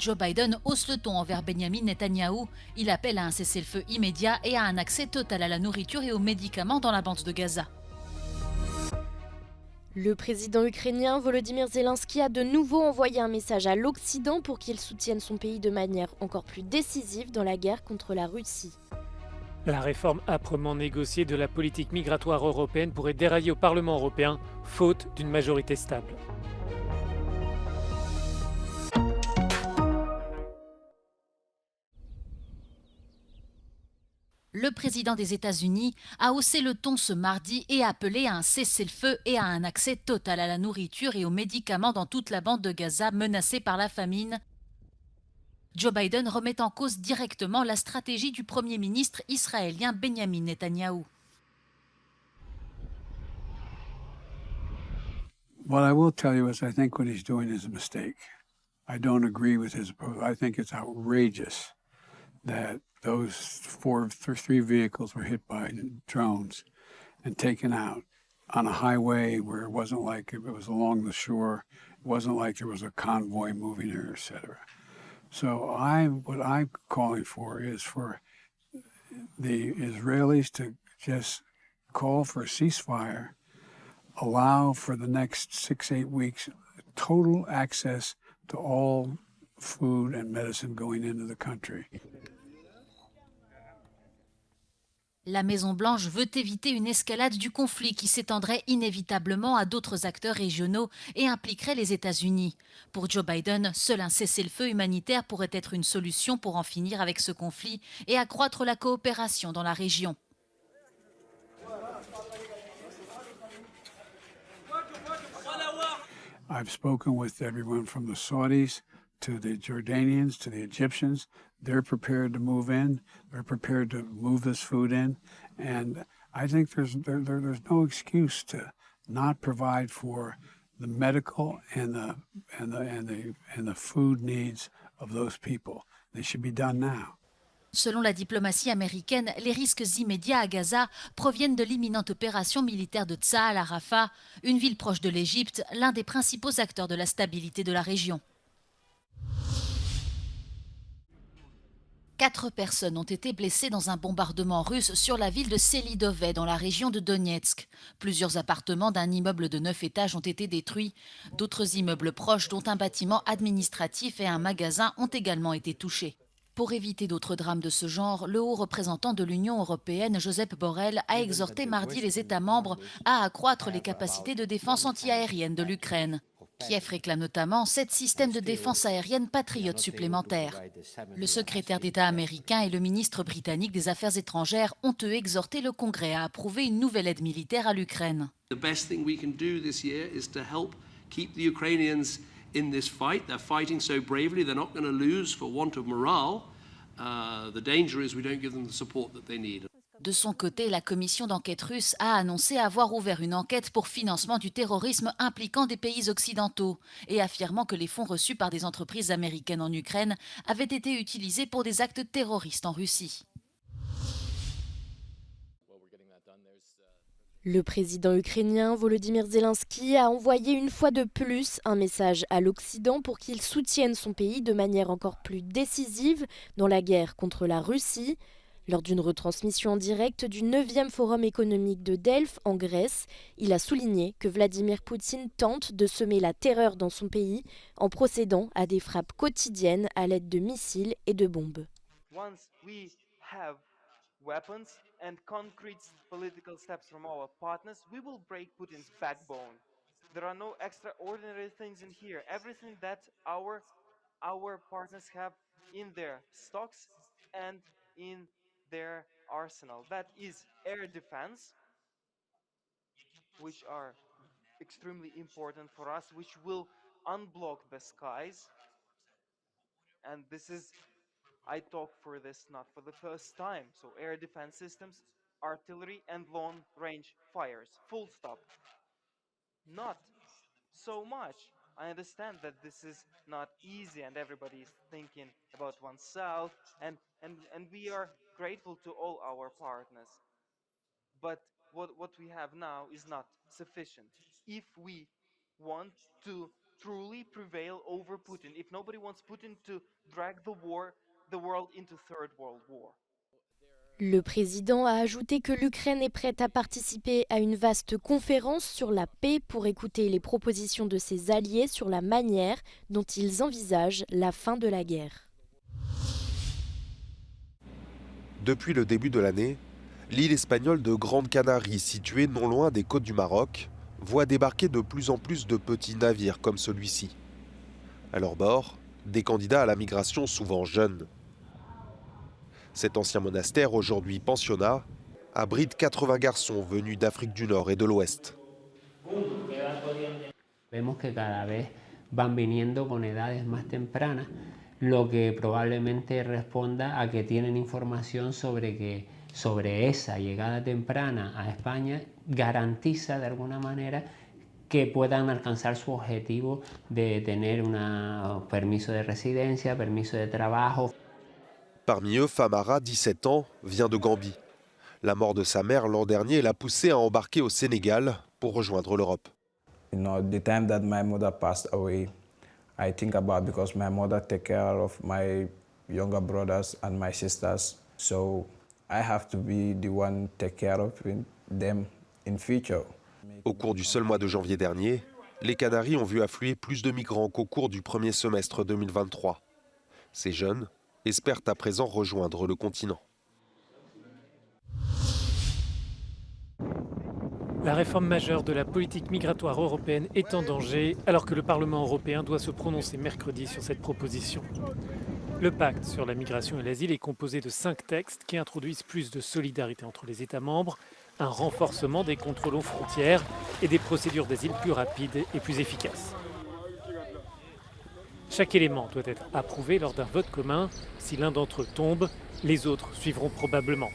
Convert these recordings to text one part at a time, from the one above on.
Joe Biden hausse le ton envers Benyamin Netanyahou. Il appelle à un cessez-le-feu immédiat et à un accès total à la nourriture et aux médicaments dans la bande de Gaza. Le président ukrainien Volodymyr Zelensky a de nouveau envoyé un message à l'Occident pour qu'il soutienne son pays de manière encore plus décisive dans la guerre contre la Russie. La réforme âprement négociée de la politique migratoire européenne pourrait dérailler au Parlement européen, faute d'une majorité stable. Le président des États-Unis a haussé le ton ce mardi et a appelé à un cessez-le-feu et à un accès total à la nourriture et aux médicaments dans toute la bande de Gaza menacée par la famine. Joe Biden remet en cause directement la stratégie du Premier ministre israélien Benyamin Netanyahou. What I will tell you is I think what he's doing is a mistake. I don't agree with his approach. I think it's outrageous that those three vehicles were hit by drones and taken out on a highway where it wasn't like it was along the shore. It wasn't like there was a convoy moving there, etc. So what I'm calling for is for the Israelis to just call for a ceasefire, allow for the next 6-8 weeks total access to all food and medicine going into the country. La Maison-Blanche veut éviter une escalade du conflit qui s'étendrait inévitablement à d'autres acteurs régionaux et impliquerait les États-Unis. Pour Joe Biden, seul un cessez-le-feu humanitaire pourrait être une solution pour en finir avec ce conflit et accroître la coopération dans la région. I've spoken with everyone from the Saudis to the Jordanians to the Egyptians. They're prepared to move in. They're prepared to move this food in, and I think there's no excuse to not provide for the medical and the food needs of those people. They should be done now. Selon la diplomatie américaine, les risques immédiats à Gaza proviennent de l'imminente opération militaire de Tsahal à Rafah, une ville proche de l'Égypte, l'un des principaux acteurs de la stabilité de la région. 4 personnes ont été blessées dans un bombardement russe sur la ville de Selidové dans la région de Donetsk. Plusieurs appartements d'un immeuble de 9 étages ont été détruits. D'autres immeubles proches, dont un bâtiment administratif et un magasin, ont également été touchés. Pour éviter d'autres drames de ce genre, le haut représentant de l'Union européenne, Josep Borrell, a exhorté mardi les États membres à accroître les capacités de défense antiaérienne de l'Ukraine. Kiev réclame notamment 7 systèmes de défense aérienne patriotes supplémentaires. Le secrétaire d'État américain et le ministre britannique des Affaires étrangères ont eux exhorté le Congrès à approuver une nouvelle aide militaire à l'Ukraine. The best thing we can do this year is to help keep the Ukrainians in this fight. They're fighting so bravely, they're not going to lose for want of morale. The danger is we don't give them the support that they need. De son côté, la commission d'enquête russe a annoncé avoir ouvert une enquête pour financement du terrorisme impliquant des pays occidentaux et affirmant que les fonds reçus par des entreprises américaines en Ukraine avaient été utilisés pour des actes terroristes en Russie. Le président ukrainien Volodymyr Zelensky a envoyé une fois de plus un message à l'Occident pour qu'il soutienne son pays de manière encore plus décisive dans la guerre contre la Russie. Lors d'une retransmission en direct du 9e Forum économique de Delphes en Grèce, il a souligné que Vladimir Poutine tente de semer la terreur dans son pays en procédant à des frappes quotidiennes à l'aide de missiles et de bombes. Once we have weapons and concrete political steps from our partners, we will break Putin's backbone. There are no extraordinary things in here. Everything that our partners have in their stocks and in their arsenal. That is air defense, which are extremely important for us, which will unblock the skies. And this is, I talk for this not for the first time. So air defense systems, artillery, and long-range fires. Full stop. Not so much. I understand that this is not easy and everybody is thinking about oneself and we are grateful to all our partners. But what we have now is not sufficient. If we want to truly prevail over Putin, if nobody wants Putin to drag the world into Third World War. Le président a ajouté que l'Ukraine est prête à participer à une vaste conférence sur la paix pour écouter les propositions de ses alliés sur la manière dont ils envisagent la fin de la guerre. Depuis le début de l'année, l'île espagnole de Grande Canarie, située non loin des côtes du Maroc, voit débarquer de plus en plus de petits navires comme celui-ci. À leur bord, des candidats à la migration souvent jeunes. Cet ancien monastère, aujourd'hui pensionnat, abrite 80 garçons venus d'Afrique du Nord et de l'Ouest. Vemos que cada vez van viniendo con edades más tempranas, lo que probablemente responda a que tienen información sobre esa llegada temprana a España garantiza de alguna manera que puedan alcanzar su objetivo de tener un permiso de residencia, permiso de trabajo. Parmi eux, Famara, 17 ans, vient de Gambie. La mort de sa mère l'an dernier l'a poussé à embarquer au Sénégal pour rejoindre l'Europe. You know, the time that my mother passed away, I think about because my mother take care of my younger brothers and my sisters. So I have to be the one take care of them in future. Au cours du seul mois de janvier dernier, les Canaries ont vu affluer plus de migrants qu'au cours du premier semestre 2023. Ces jeunes espèrent à présent rejoindre le continent. La réforme majeure de la politique migratoire européenne est en danger alors que le Parlement européen doit se prononcer mercredi sur cette proposition. Le pacte sur la migration et l'asile est composé de 5 textes qui introduisent plus de solidarité entre les États membres, un renforcement des contrôles aux frontières et des procédures d'asile plus rapides et plus efficaces. Chaque élément doit être approuvé lors d'un vote commun. Si l'un d'entre eux tombe, les autres suivront probablement.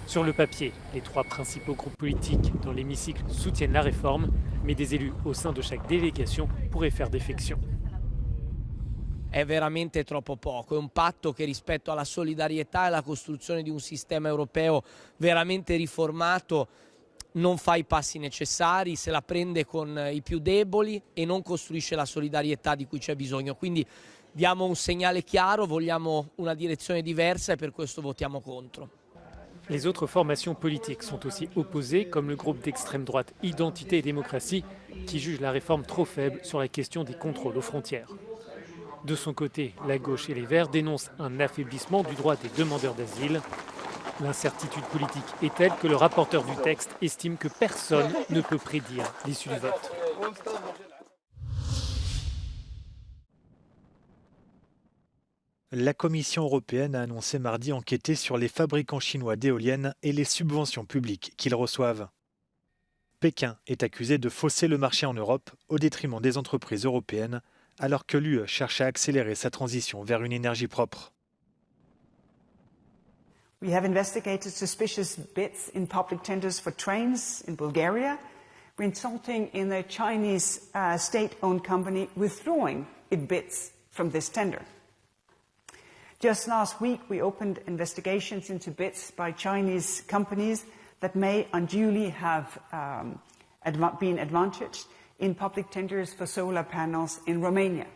Sur le papier, les 3 principaux groupes politiques dans l'hémicycle soutiennent la réforme, mais des élus au sein de chaque délégation pourraient faire défection. È veramente troppo poco, è un patto che rispetto alla solidarietà e alla costruzione di un sistema europeo veramente riformato non fa i passi necessari, se la prende con i più deboli e non costruisce la solidarietà di cui c'è bisogno. Quindi diamo un segnale chiaro, vogliamo una direzione diversa e per questo votiamo contro. Les autres formations politiques sont aussi opposées, comme le groupe d'extrême droite Identité et démocratie, qui juge la réforme trop faible sur la question des contrôles aux frontières. De son côté, la gauche et les Verts dénoncent un affaiblissement du droit des demandeurs d'asile. L'incertitude politique est telle que le rapporteur du texte estime que personne ne peut prédire l'issue du vote. La Commission européenne a annoncé mardi enquêter sur les fabricants chinois d'éoliennes et les subventions publiques qu'ils reçoivent. Pékin est accusé de fausser le marché en Europe au détriment des entreprises européennes, alors que l'UE cherche à accélérer sa transition vers une énergie propre. We have investigated suspicious bids in public tenders for trains in Bulgaria, resulting in a Chinese state-owned company withdrawing its bids from this tender. Just last week, we opened investigations into bids by Chinese companies that may unduly have been advantaged in public tenders for solar panels in Romania.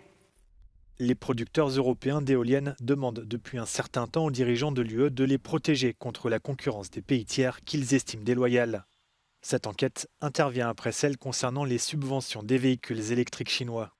Les producteurs européens d'éoliennes demandent depuis un certain temps aux dirigeants de l'UE de les protéger contre la concurrence des pays tiers qu'ils estiment déloyale. Cette enquête intervient après celle concernant les subventions des véhicules électriques chinois.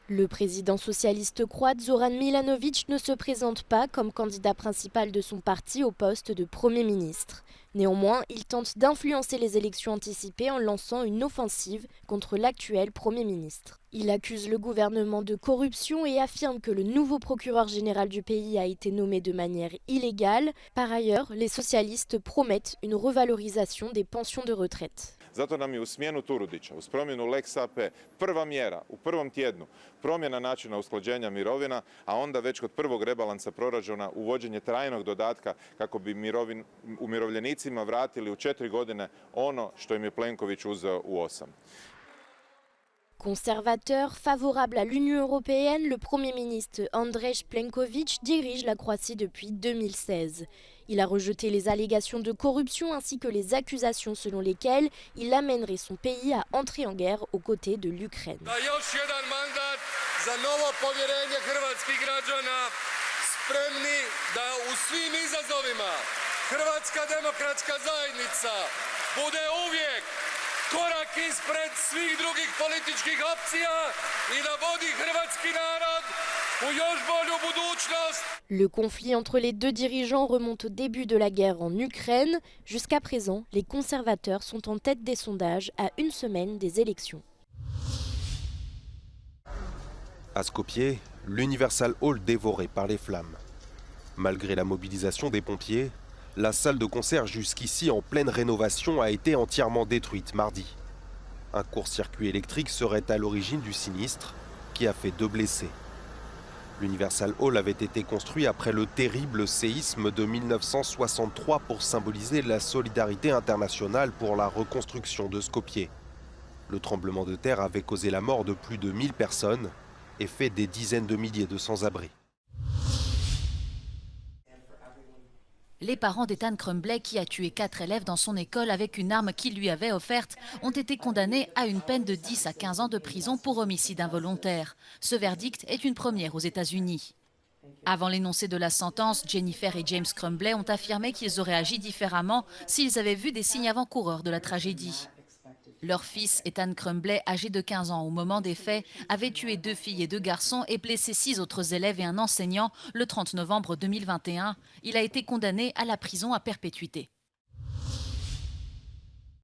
Le président socialiste croate Zoran Milanović ne se présente pas comme candidat principal de son parti au poste de Premier ministre. Néanmoins, il tente d'influencer les élections anticipées en lançant une offensive contre l'actuel Premier ministre. Il accuse le gouvernement de corruption et affirme que le nouveau procureur général du pays a été nommé de manière illégale. Par ailleurs, les socialistes promettent une revalorisation des pensions de retraite. Zato nam je u smjenu Turudića, uz promjenu Lex AP, prva mjera u prvom tjednu promjena načina usklađenja mirovina, a onda već kod prvog rebalansa proračuna uvođenje trajnog dodatka kako bi umirovljenicima vratili u 4 godine ono što im je Plenković uzeo u 8. Conservateur, favorable à l'Union européenne, le Premier ministre Andrej Plenković dirige la Croatie depuis 2016. Il a rejeté les allégations de corruption ainsi que les accusations selon lesquelles il amènerait son pays à entrer en guerre aux côtés de l'Ukraine. korak ispred svih drugih političkih opcija I da vodi hrvatski narod u još bolju budućnost. Le conflit entre les deux dirigeants remonte au début de la guerre en Ukraine. Jusqu'à présent, les conservateurs sont en tête des sondages à une semaine des élections. À Skopje, l'Universal Hall dévoré par les flammes. Malgré la mobilisation des pompiers, la salle de concert jusqu'ici en pleine rénovation a été entièrement détruite mardi. Un court-circuit électrique serait à l'origine du sinistre qui a fait 2 blessés. L'Universal Hall avait été construit après le terrible séisme de 1963 pour symboliser la solidarité internationale pour la reconstruction de Skopje. Le tremblement de terre avait causé la mort de plus de 1000 personnes et fait des dizaines de milliers de sans-abri. Les parents d'Ethan Crumbley, qui a tué 4 élèves dans son école avec une arme qu'il lui avait offerte, ont été condamnés à une peine de 10 à 15 ans de prison pour homicide involontaire. Ce verdict est une première aux États-Unis. Avant l'énoncé de la sentence, Jennifer et James Crumbley ont affirmé qu'ils auraient agi différemment s'ils avaient vu des signes avant-coureurs de la tragédie. Leur fils, Ethan Crumbley, âgé de 15 ans au moment des faits, avait tué 2 filles et 2 garçons et blessé 6 autres élèves et un enseignant le 30 novembre 2021. Il a été condamné à la prison à perpétuité.